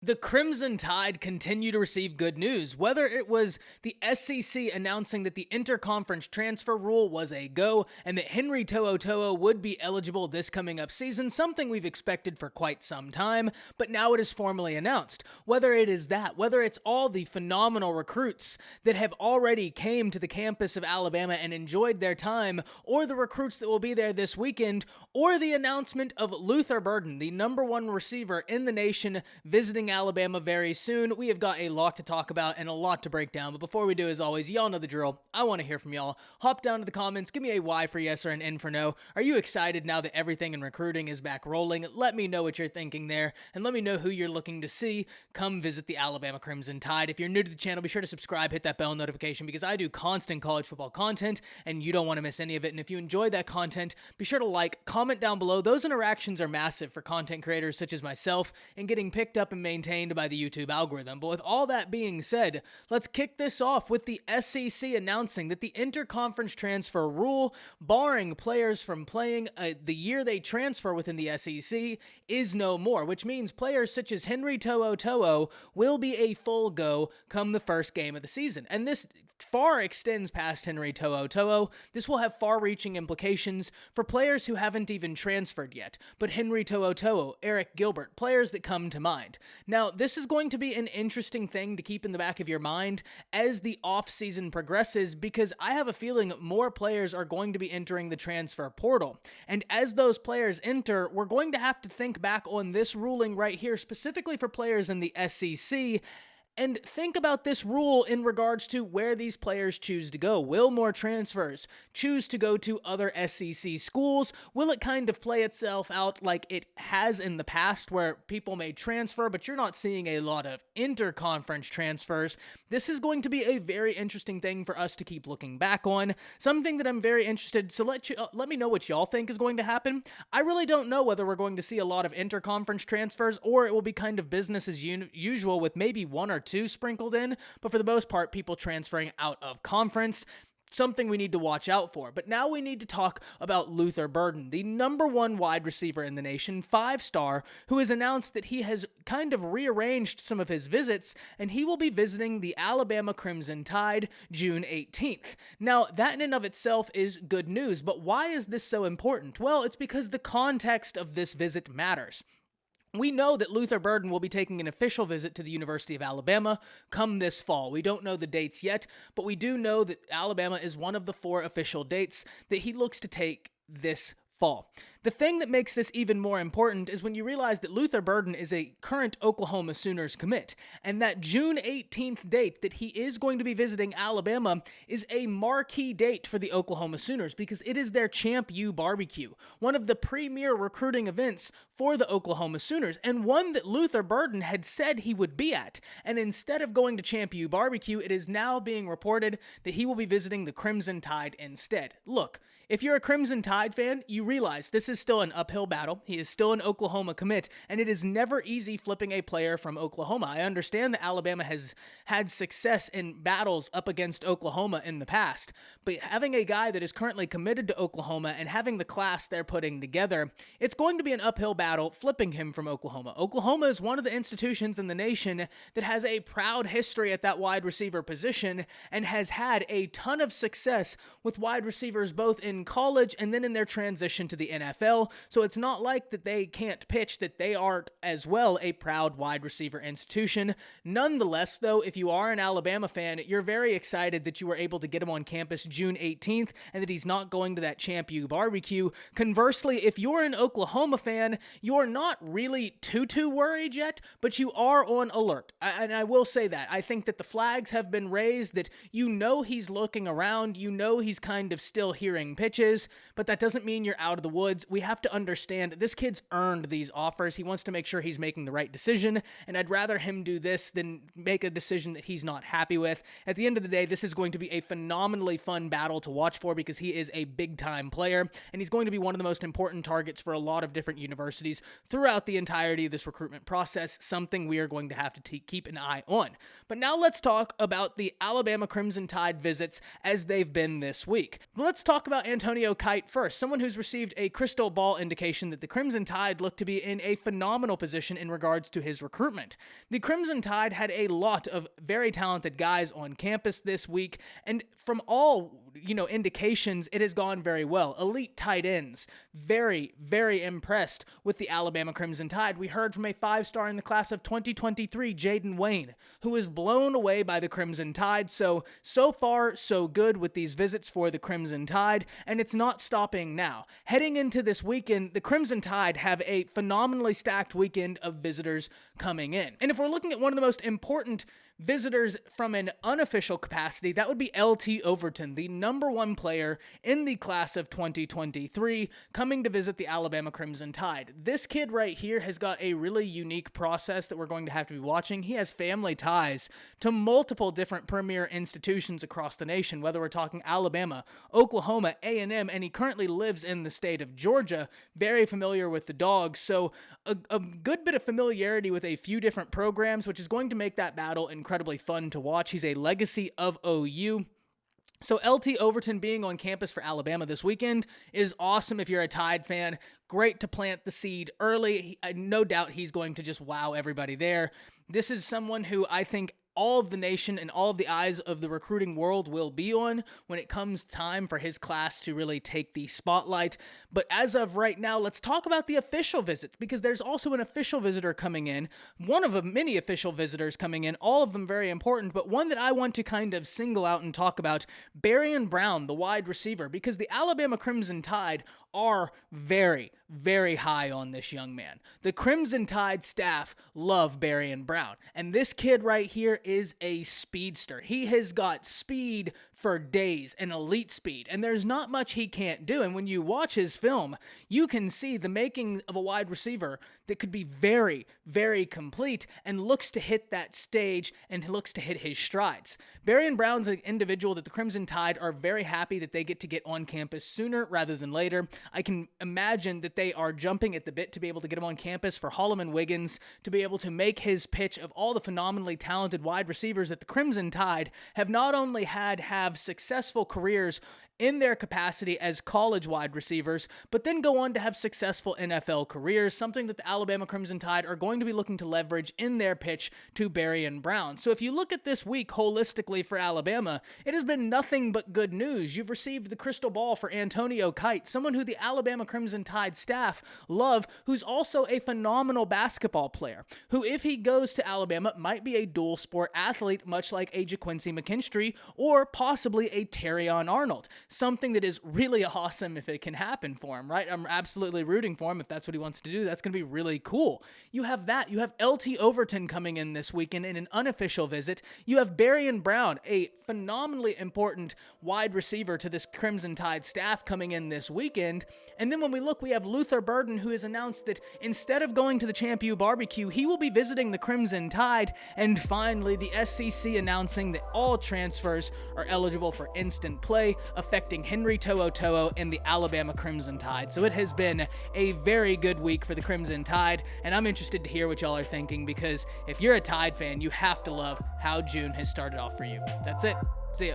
The Crimson Tide continue to receive good news, whether it was the SEC announcing that the interconference transfer rule was a go and that Henry To'oTo'o would be eligible this coming up season, something we've expected for quite some time, but now it is formally announced. Whether it is that, whether it's all the phenomenal recruits that have already came to the campus of Alabama and enjoyed their time, or the recruits that will be there this weekend, or the announcement of Luther Burden, the number one receiver in the nation, visiting Alabama very soon. We have got a lot to talk about and a lot to break down, but before we do, as always, y'all know the drill. I want to hear from y'all. Hop down to the comments, give me a Y for yes or an N for no. Are you excited now that everything in recruiting is back rolling? Let me know what you're thinking there, and let me know who you're looking to see come visit the Alabama Crimson Tide. If you're new to the channel, be sure to subscribe, hit that bell notification, because I do constant college football content, and you don't want to miss any of it. And if you enjoy that content, be sure to like, comment down below. Those interactions are massive for content creators such as myself, and getting picked up and maintained by the YouTube algorithm. But with all that being said, let's kick this off with the SEC announcing that the interconference transfer rule, barring players from playing the year they transfer within the SEC, is no more, which means players such as Henry To'oTo'o will be a full go come the first game of the season. And this far extends past Henry To'oTo'o. This will have far-reaching implications for players who haven't even transferred yet, but Henry To'oTo'o, Eric Gilbert, players that come to mind. Now, this is going to be an interesting thing to keep in the back of your mind as the offseason progresses, because I have a feeling more players are going to be entering the transfer portal. And as those players enter, we're going to have to think back on this ruling right here, specifically for players in the SEC, and think about this rule in regards to where these players choose to go. Will more transfers choose to go to other SEC schools? Will it kind of play itself out like it has in the past, where people may transfer, but you're not seeing a lot of interconference transfers? This is going to be a very interesting thing for us to keep looking back on. Something that I'm very interested, so let me know what y'all think is going to happen. I really don't know whether we're going to see a lot of interconference transfers, or it will be kind of business as usual with maybe one or two sprinkled in, but for the most part, people transferring out of conference. Something we need to watch out for. But now we need to talk about Luther Burden, the number one wide receiver in the nation, 5-star, who has announced that he has kind of rearranged some of his visits, and he will be visiting the Alabama Crimson Tide June 18th. Now, that in and of itself is good news, but why is this so important? Well, it's because the context of this visit matters. We know that Luther Burden will be taking an official visit to the University of Alabama come this fall. We don't know the dates yet, but we do know that Alabama is one of the 4 official dates that he looks to take this fall. The thing that makes this even more important is when you realize that Luther Burden is a current Oklahoma Sooners commit, and that June 18th date that he is going to be visiting Alabama is a marquee date for the Oklahoma Sooners, because it is their Champ U barbecue, one of the premier recruiting events for the Oklahoma Sooners, and one that Luther Burden had said he would be at. And instead of going to Champ U barbecue, it is now being reported that he will be visiting the Crimson Tide instead. Look, if you're a Crimson Tide fan, you realize this is still an uphill battle. He is still an Oklahoma commit, and it is never easy flipping a player from Oklahoma. I understand that Alabama has had success in battles up against Oklahoma in the past, but having a guy that is currently committed to Oklahoma and having the class they're putting together, it's going to be an uphill battle flipping him from Oklahoma. Oklahoma is one of the institutions in the nation that has a proud history at that wide receiver position and has had a ton of success with wide receivers both in college and then in their transition to the NFL. So it's not like that they can't pitch, that they aren't as well a proud wide receiver institution. Nonetheless, though, if you are an Alabama fan, you're very excited that you were able to get him on campus June 18th and that he's not going to that Champ U barbecue. Conversely, if you're an Oklahoma fan, you're not really too worried yet, but you are on alert. And I will say that. I think that the flags have been raised, that you know he's looking around, you know he's kind of still hearing pitches, but that doesn't mean you're out of the woods. We have to understand this kid's earned these offers. He wants to make sure he's making the right decision, and I'd rather him do this than make a decision that he's not happy with. At the end of the day, this is going to be a phenomenally fun battle to watch for, because he is a big-time player, and he's going to be one of the most important targets for a lot of different universities throughout the entirety of this recruitment process, something we are going to have to keep an eye on. But now let's talk about the Alabama Crimson Tide visits as they've been this week. Let's talk about Antonio Kite first, someone who's received a Crystal crystal ball indication that the Crimson Tide look to be in a phenomenal position in regards to his recruitment. The Crimson Tide had a lot of very talented guys on campus this week, and from all indications, it has gone very well. Elite tight ends, very, very impressed with the Alabama Crimson Tide. We heard from a 5-star in the class of 2023, Jaden Wayne, who was blown away by the Crimson Tide. So far, so good with these visits for the Crimson Tide, and it's not stopping now. Heading into this weekend, the Crimson Tide have a phenomenally stacked weekend of visitors coming in. And if we're looking at one of the most important visitors from an unofficial capacity, that would be LT Overton, the #1 player in the class of 2023, coming to visit the Alabama Crimson Tide. This kid right here has got a really unique process that we're going to have to be watching. He has family ties to multiple different premier institutions across the nation, whether we're talking Alabama, Oklahoma, A&M, and he currently lives in the state of Georgia, very familiar with the Dogs, so a good bit of familiarity with a few different programs, which is going to make that battle incredibly fun to watch. He's a legacy of OU. So LT Overton being on campus for Alabama this weekend is awesome if you're a Tide fan. Great to plant the seed early. No doubt he's going to just wow everybody there. This is someone who I think all of the nation and all of the eyes of the recruiting world will be on when it comes time for his class to really take the spotlight. But as of right now, let's talk about the official visit, because there's also an official visitor coming in, one of many official visitors coming in, all of them very important, but one that I want to kind of single out and talk about, Barion Brown, the wide receiver, because the Alabama Crimson Tide are very, very high on this young man. The Crimson Tide staff love Barion Brown, and this kid right here is a speedster. He has got speed for days, and elite speed, and there's not much he can't do. And when you watch his film, you can see the making of a wide receiver that could be very, very complete and looks to hit that stage and looks to hit his strides. Barion Brown's an individual that the Crimson Tide are very happy that they get to get on campus sooner rather than later. I can imagine that they are jumping at the bit to be able to get him on campus for Holloman Wiggins, to be able to make his pitch of all the phenomenally talented wide receivers that the Crimson Tide have not only have successful careers in their capacity as college wide receivers, but then go on to have successful NFL careers, something that the Alabama Crimson Tide are going to be looking to leverage in their pitch to Barion Brown. So if you look at this week holistically for Alabama, it has been nothing but good news. You've received the crystal ball for Antonio Kite, someone who the Alabama Crimson Tide staff love, who's also a phenomenal basketball player, who if he goes to Alabama might be a dual sport athlete, much like a JaQuincy McKinstry or possibly a Terrion Arnold. Something that is really awesome if it can happen for him, right? I'm absolutely rooting for him if that's what he wants to do. That's going to be really cool. You have that. You have LT Overton coming in this weekend in an unofficial visit. You have Barion Brown, a phenomenally important wide receiver to this Crimson Tide staff, coming in this weekend. And then when we look, we have Luther Burden, who has announced that instead of going to the Champ U barbecue, he will be visiting the Crimson Tide. And finally, the SEC announcing that all transfers are eligible for instant play, affecting Henry To'oTo'o and the Alabama Crimson Tide. So it has been a very good week for the Crimson Tide, and I'm interested to hear what y'all are thinking, because if you're a Tide fan, you have to love how June has started off for you. That's it. See ya.